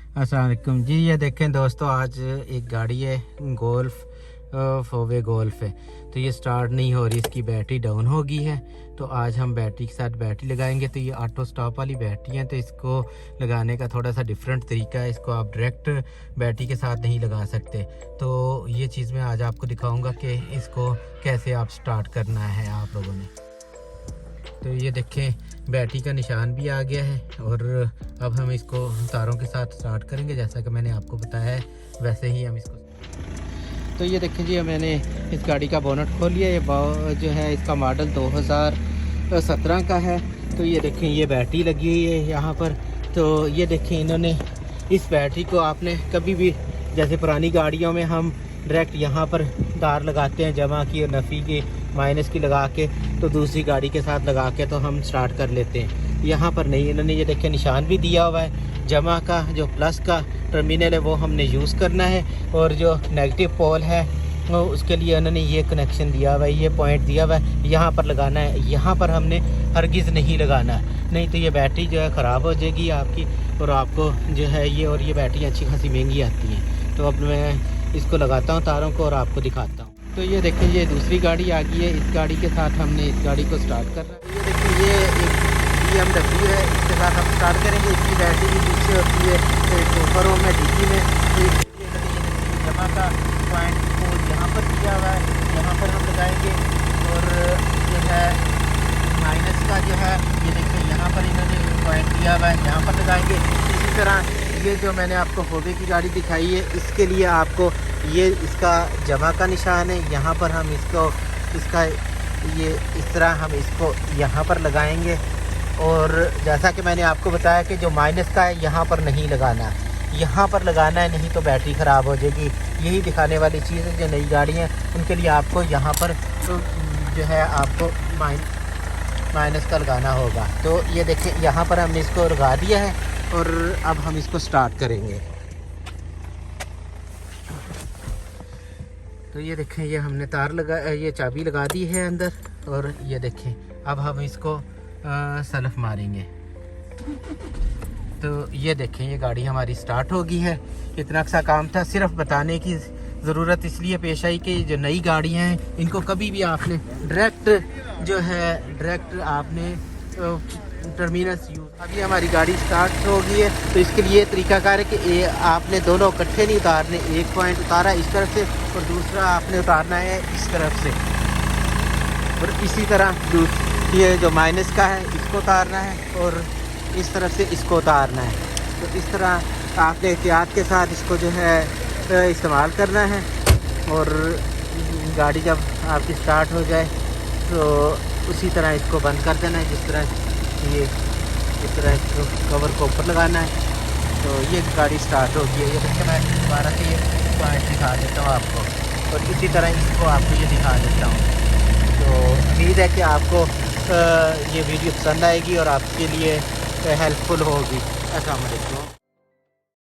अस्सलाम वालेकुम जी। ये देखें दोस्तों, आज एक गाड़ी है गोल्फ, फोवे गोल्फ है, तो ये स्टार्ट नहीं हो रही, इसकी बैटरी डाउन हो गई है। तो आज हम बैटरी के साथ बैटरी लगाएंगे। तो ये ऑटो स्टॉप वाली बैटरी है, तो इसको लगाने का थोड़ा सा डिफरेंट तरीका है। इसको आप डायरेक्ट बैटरी के साथ नहीं लगा सकते। तो ये चीज़ मैं आज आपको दिखाऊंगा कि इसको कैसे आप स्टार्ट करना है आप लोगों ने। तो ये देखें, बैटरी का निशान भी आ गया है और अब हम इसको तारों के साथ स्टार्ट करेंगे। जैसा कि मैंने आपको बताया है वैसे ही हम इसको। तो ये देखें जी, मैंने इस गाड़ी का बोनट खोल लिया। ये जो है इसका मॉडल 2017 का है। तो ये देखें, ये बैटरी लगी हुई है यहाँ पर। तो ये देखें, इन्होंने इस बैटरी को आपने कभी भी, जैसे पुरानी गाड़ियों में हम डायरेक्ट यहाँ पर तार लगाते हैं जमा की और नफ़ी की माइनस की लगा के, तो दूसरी गाड़ी के साथ लगा के तो हम स्टार्ट कर लेते हैं। यहाँ पर नहीं, इन्होंने ये देखें निशान भी दिया हुआ है। जमा का जो प्लस का टर्मिनल है वो हमने यूज़ करना है, और जो नेगेटिव पोल है वो उसके लिए उन्होंने ये कनेक्शन दिया हुआ है, ये पॉइंट दिया हुआ है, यहाँ पर लगाना है। यहाँ पर हमने हरगिज़ नहीं लगाना है, नहीं तो ये बैटरी जो है ख़राब हो जाएगी आपकी, और आपको जो है ये बैटरी अच्छी खासी महंगी आती है। तो अब मैं इसको लगाता हूँ तारों को और आपको दिखाता हूँ। तो ये देखिए, ये दूसरी गाड़ी आ गई है। इस गाड़ी के साथ हमने इस गाड़ी को स्टार्ट करना है। ये देखिए, ये एक BMW है, इसके साथ हम स्टार्ट करेंगे। इसकी बैटरी भी पीछे होती है ऊपरों में डीपी में। तो ये जमा का पॉइंट को यहाँ पर दिया हुआ है, यहाँ पर हम लगाएंगे। और जो है माइनस का जो है, ये देखिए यहाँ पर इन्होंने पॉइंट दिया हुआ है, यहाँ पर लगाएंगे। इसी तरह ये जो मैंने आपको फोवे की गाड़ी दिखाई है, इसके लिए आपको ये इसका जमा का निशान है, यहाँ पर हम इसका ये इस तरह हम इसको यहाँ पर लगाएंगे। और जैसा कि मैंने आपको बताया कि जो माइनस का है यहाँ पर नहीं लगाना, यहाँ पर लगाना है, नहीं तो बैटरी ख़राब हो जाएगी। यही दिखाने वाली चीज़ है। जो नई गाड़ी हैं उनके लिए आपको यहाँ पर जो है आपको माइनस का लगाना होगा। तो ये देखें, यहाँ पर हमने इसको लगा दिया है और अब हम इसको स्टार्ट करेंगे। तो ये देखें, ये हमने तार ये चाबी लगा दी है अंदर, और ये देखें अब हम इसको सलफ मारेंगे। तो ये देखें, ये गाड़ी हमारी स्टार्ट हो गई है। इतना सा काम था, सिर्फ बताने की ज़रूरत इसलिए पेश आई कि जो नई गाड़ियाँ हैं इनको कभी भी आपने डायरेक्ट आपने टर्मिनस यूज। अभी हमारी गाड़ी स्टार्ट हो गई है, तो इसके लिए तरीकाकार है कि आपने दोनों इकट्ठे नहीं उतारने। एक पॉइंट उतारा इस तरफ से और दूसरा आपने उतारना है इस तरफ से, और इसी तरह ये जो माइनस का है इसको उतारना है और इस तरफ से इसको उतारना है। तो इस तरह आपने एहतियात के साथ इसको जो है इस्तेमाल करना है। और गाड़ी जब आपकी स्टार्ट हो जाए तो उसी तरह इसको बंद कर देना है, जिस तरह ये इस तरह इसको कवर को ऊपर लगाना है। तो ये गाड़ी स्टार्ट हो गई है। ये देखिए, मैं दोबारा से ये पॉइंट दिखा देता हूँ आपको, और इसी तरह इसको आपको ये दिखा देता हूँ। तो उम्मीद है कि आपको ये वीडियो पसंद आएगी और आपके लिए हेल्पफुल होगी। अस्सलाम वालेकुम।